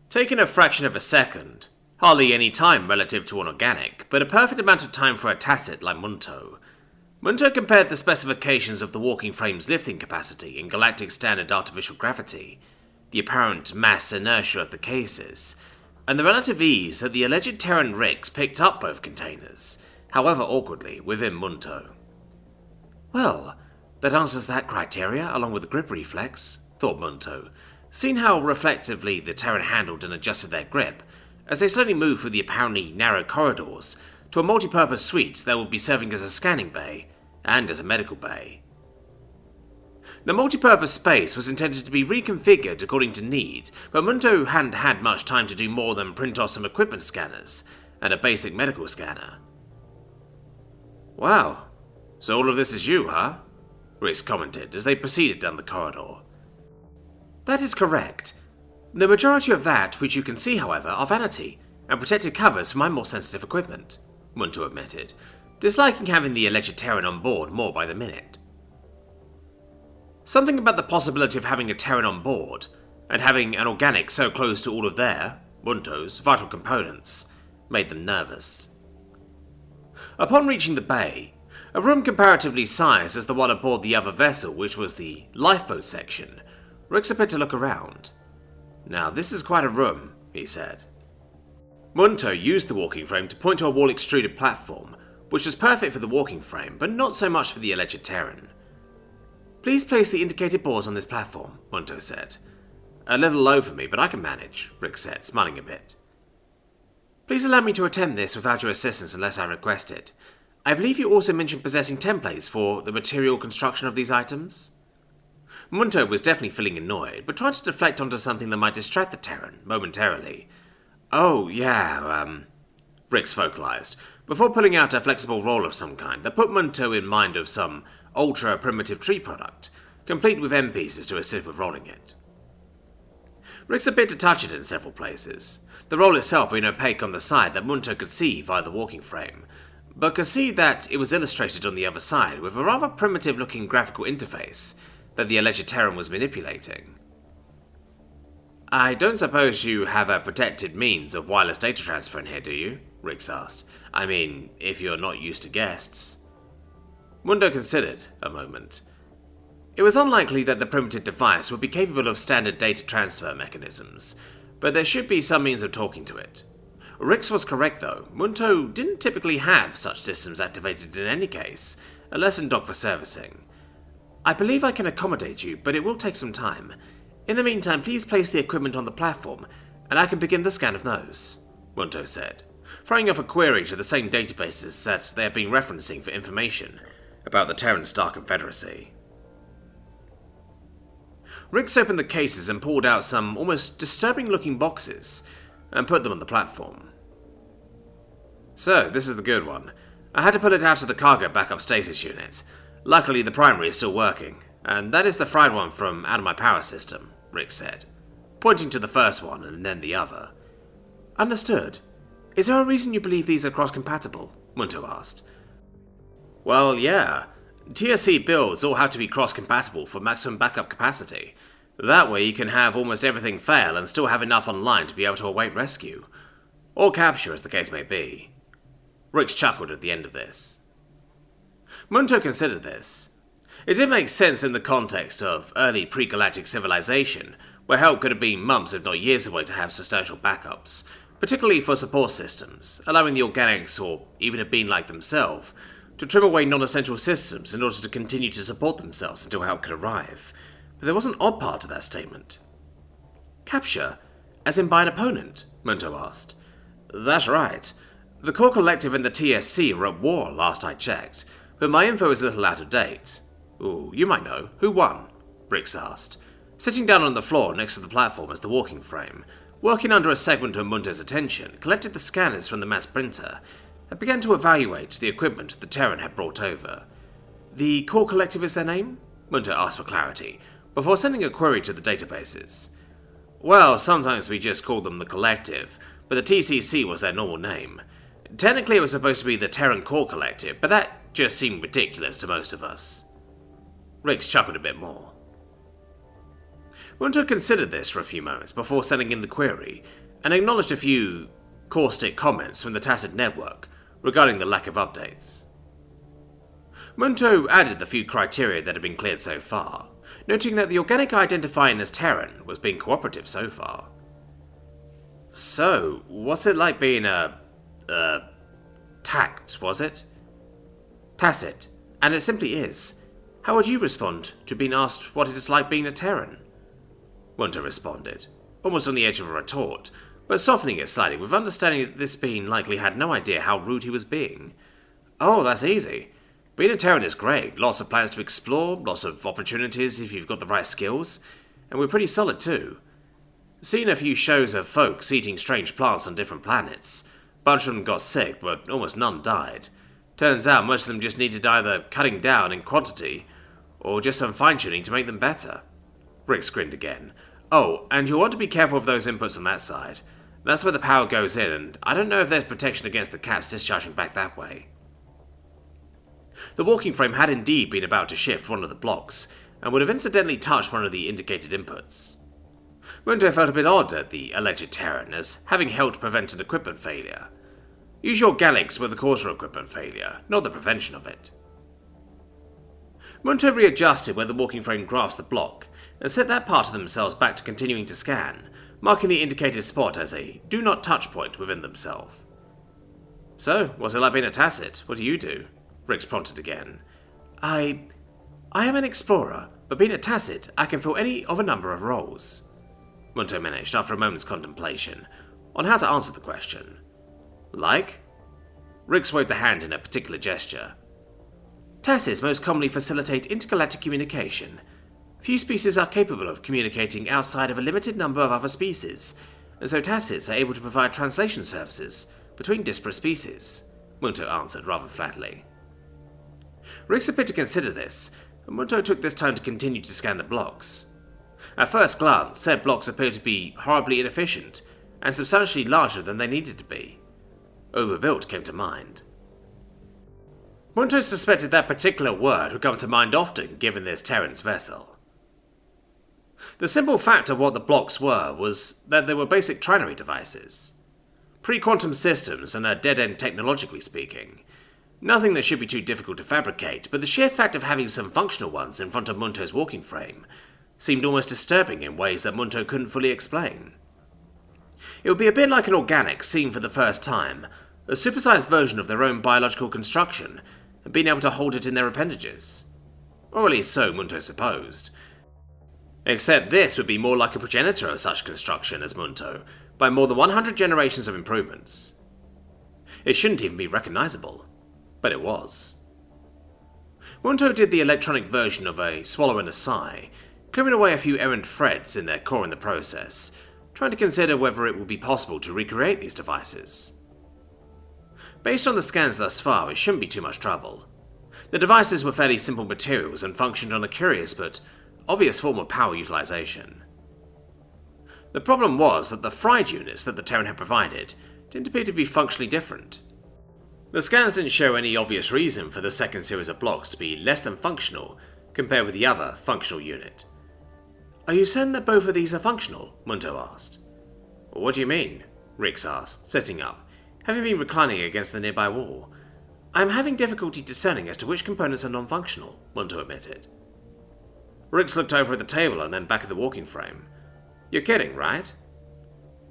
Taking a fraction of a second, hardly any time relative to an organic, but a perfect amount of time for a tacit like Munto. Munto compared the specifications of the walking frame's lifting capacity in galactic standard artificial gravity, the apparent mass inertia of the cases, and the relative ease that the alleged Terran rigs picked up both containers, however awkwardly, within Munto. Well, that answers that criteria along with the grip reflex, thought Munto, seeing how reflectively the Terran handled and adjusted their grip as they slowly moved through the apparently narrow corridors to a multi-purpose suite that would be serving as a scanning bay and as a medical bay. The multi-purpose space was intended to be reconfigured according to need, but Munto hadn't had much time to do more than print off some equipment scanners and a basic medical scanner. Wow, so all of this is you, huh? Rix commented as they proceeded down the corridor. That is correct. The majority of that which you can see, however, are vanity and protective covers for my more sensitive equipment, Munto admitted, disliking having the alleged Terran on board more by the minute. Something about the possibility of having a Terran on board, and having an organic so close to all of their, Munto's, vital components, made them nervous. Upon reaching the bay, a room comparatively sized as the one aboard the other vessel, which was the lifeboat section, Rix appeared to look around. Now this is quite a room, he said. Munto used the walking frame to point to a wall-extruded platform, which was perfect for the walking frame, but not so much for the alleged Terran. Please place the indicated boards on this platform, Munto said. A little low for me, but I can manage, Rix said, smiling a bit. Please allow me to attempt this without your assistance unless I request it. I believe you also mentioned possessing templates for the material construction of these items? Munto was definitely feeling annoyed, but tried to deflect onto something that might distract the Terran, momentarily. Oh, yeah, Rix vocalized, before pulling out a flexible roll of some kind that put Munto in mind of some ultra-primitive tree product, complete with end pieces to assist with rolling it. Rix appeared to touch it in several places, the roll itself being opaque on the side that Munto could see via the walking frame, but could see that it was illustrated on the other side with a rather primitive-looking graphical interface that the alleged Terran was manipulating. I don't suppose you have a protected means of wireless data transfer in here, do you? Rix asked. I mean, if you're not used to guests. Munto considered a moment. It was unlikely that the primitive device would be capable of standard data transfer mechanisms, but there should be some means of talking to it. Rix was correct though, Munto didn't typically have such systems activated in any case, unless in dock for servicing. I believe I can accommodate you, but it will take some time. In the meantime, please place the equipment on the platform, and I can begin the scan of those, Munto said, throwing off a query to the same databases that they had been referencing for information about the Terran Star Confederacy. Rix opened the cases and pulled out some almost disturbing-looking boxes and put them on the platform. So, this is the good one. I had to pull it out of the cargo backup stasis unit. Luckily, the primary is still working, and that is the fried one from out of my power system, Rix said, pointing to the first one and then the other. Understood. Is there a reason you believe these are cross-compatible? Munto asked. Well, yeah. TSC builds all have to be cross-compatible for maximum backup capacity. That way you can have almost everything fail and still have enough online to be able to await rescue. Or capture, as the case may be. Rix chuckled at the end of this. Munto considered this. It did make sense in the context of early pre-galactic civilization, where help could have been months if not years away to have substantial backups, particularly for support systems, allowing the organics, or even a being like themselves, to trim away non-essential systems in order to continue to support themselves until help could arrive. But there was an odd part to that statement. Capture? As in by an opponent? Munto asked. That's right. The core collective and the TSC were at war last I checked, but my info is a little out of date. Ooh, you might know. Who won? Rix asked, sitting down on the floor next to the platform as the walking frame, working under a segment of Munto's attention, collected the scanners from the mass printer, and began to evaluate the equipment the Terran had brought over. The core collective is their name? Munto asked for clarity, before sending a query to the databases. Well, sometimes we just call them the collective, but the TCC was their normal name. Technically it was supposed to be the Terran Core Collective, but that just seemed ridiculous to most of us. Rix chuckled a bit more. Munto considered this for a few moments before sending in the query, and acknowledged a few caustic comments from the tacit network regarding the lack of updates. Munto added the few criteria that had been cleared so far, noting that the organic identifying as Terran was being cooperative so far. So, what's it like being tact, was it? Tacit, and it simply is. How would you respond to being asked what it is like being a Terran? Munto responded, almost on the edge of a retort, but softening it slightly with understanding that this being likely had no idea how rude he was being. Oh, that's easy. Being a Terran is great. Lots of plans to explore, lots of opportunities if you've got the right skills, and we're pretty solid too. Seen a few shows of folks eating strange plants on different planets. Bunch of them got sick, but almost none died. Turns out most of them just needed either cutting down in quantity, or just some fine-tuning to make them better. Rix grinned again. Oh, and you'll want to be careful of those inputs on that side. That's where the power goes in, and I don't know if there's protection against the caps discharging back that way. The walking frame had indeed been about to shift one of the blocks, and would have incidentally touched one of the indicated inputs. Munto felt a bit odd at the alleged Terran, as having helped prevent an equipment failure. Usually organics were the cause of equipment failure, not the prevention of it. Munto readjusted where the walking frame grasped the block, and set that part of themselves back to continuing to scan, marking the indicated spot as a do not touch point within themselves. So, what's it like being a tacit? What do you do? Rix prompted again. I am an explorer, but being a tacit, I can fill any of a number of roles. Munto managed, after a moment's contemplation, on how to answer the question. Like? Rix waved a hand in a particular gesture. Tacids most commonly facilitate intergalactic communication. Few species are capable of communicating outside of a limited number of other species, and so tacids are able to provide translation services between disparate species, Munto answered rather flatly. Rix appeared to consider this, and Munto took this time to continue to scan the blocks. At first glance, said blocks appeared to be horribly inefficient, and substantially larger than they needed to be. Overbuilt came to mind. Munto suspected that particular word would come to mind often given this Terran's vessel. The simple fact of what the blocks were was that they were basic trinary devices. Pre-quantum systems and a dead-end technologically speaking. Nothing that should be too difficult to fabricate, but the sheer fact of having some functional ones in front of Munto's walking frame seemed almost disturbing in ways that Munto couldn't fully explain. It would be a bit like an organic seen for the first time, a supersized version of their own biological construction, and being able to hold it in their appendages. Or at least so Munto supposed. Except this would be more like a progenitor of such construction as Munto, by more than 100 generations of improvements. It shouldn't even be recognizable, but it was. Munto did the electronic version of a swallow and a sigh, clearing away a few errant threads in their core in the process, trying to consider whether it would be possible to recreate these devices. Based on the scans thus far, it shouldn't be too much trouble. The devices were fairly simple materials and functioned on a curious but obvious form of power utilization. The problem was that the fried units that the Terran had provided didn't appear to be functionally different. The scans didn't show any obvious reason for the second series of blocks to be less than functional compared with the other functional unit. Are you certain that both of these are functional? Munto asked. What do you mean? Rix asked, sitting up, having been reclining against the nearby wall. I am having difficulty discerning as to which components are non-functional, Munto admitted. Rix looked over at the table and then back at the walking frame. You're kidding, right?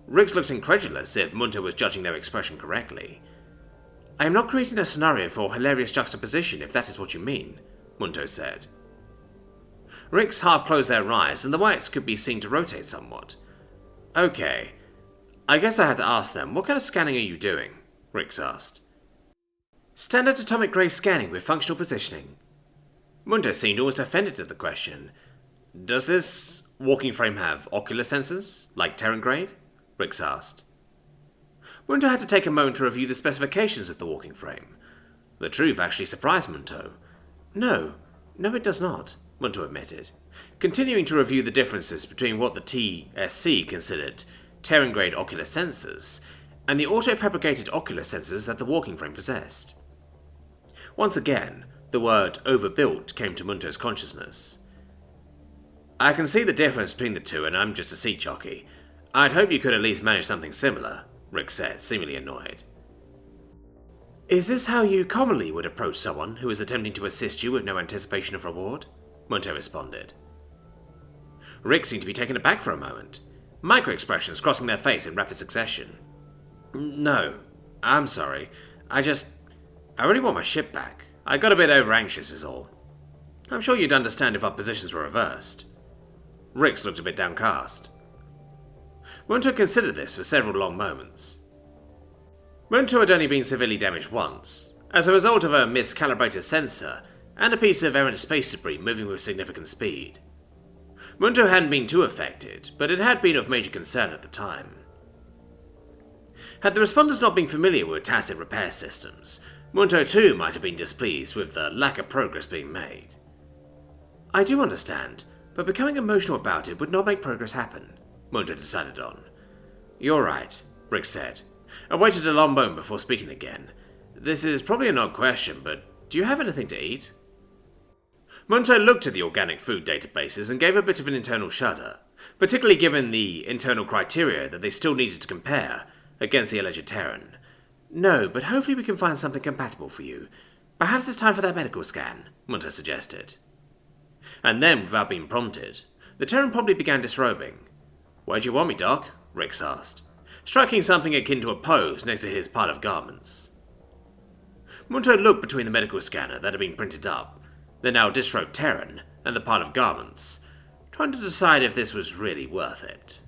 Rix looked incredulous if Munto was judging their expression correctly. I am not creating a scenario for hilarious juxtaposition if that is what you mean, Munto said. Rix half closed their eyes and the whites could be seen to rotate somewhat. Okay, I guess I had to ask them, what kind of scanning are you doing? Rix asked. Standard atomic grey scanning with functional positioning. Munto seemed almost offended at the question. Does this walking frame have ocular sensors, like Terran grade? Rix asked. Munto had to take a moment to review the specifications of the walking frame. The truth actually surprised Munto. No, it does not, Munto admitted, continuing to review the differences between what the TSC considered Terran grade ocular sensors and the auto-fabricated ocular sensors that the walking frame possessed. Once again, the word overbuilt came to Munto's consciousness. I can see the difference between the two, and I'm just a seat jockey. I'd hope you could at least manage something similar, Rick said, seemingly annoyed. Is this how you commonly would approach someone who is attempting to assist you with no anticipation of reward? Munto responded. Rick seemed to be taken aback for a moment, micro-expressions crossing their face in rapid succession. No, I'm sorry. I really want my ship back. I got a bit over-anxious is all. I'm sure you'd understand if our positions were reversed. Rix looked a bit downcast. Munto considered this for several long moments. Munto had only been severely damaged once, as a result of a miscalibrated sensor and a piece of errant space debris moving with significant speed. Munto hadn't been too affected, but it had been of major concern at the time. Had the responders not been familiar with tacit repair systems, Munto too might have been displeased with the lack of progress being made. I do understand, but becoming emotional about it would not make progress happen, Munto decided on. You're right, Rick said, and waited a long moment before speaking again. This is probably an odd question, but do you have anything to eat? Munto looked at the organic food databases and gave a bit of an internal shudder, particularly given the internal criteria that they still needed to compare against the alleged Terran. No, but hopefully we can find something compatible for you. Perhaps it's time for that medical scan, Munto suggested. And then, without being prompted, the Terran promptly began disrobing. Where do you want me, Doc? Rix asked, striking something akin to a pose next to his pile of garments. Munto looked between the medical scanner that had been printed up, the now disrobed Terran, and the pile of garments, trying to decide if this was really worth it.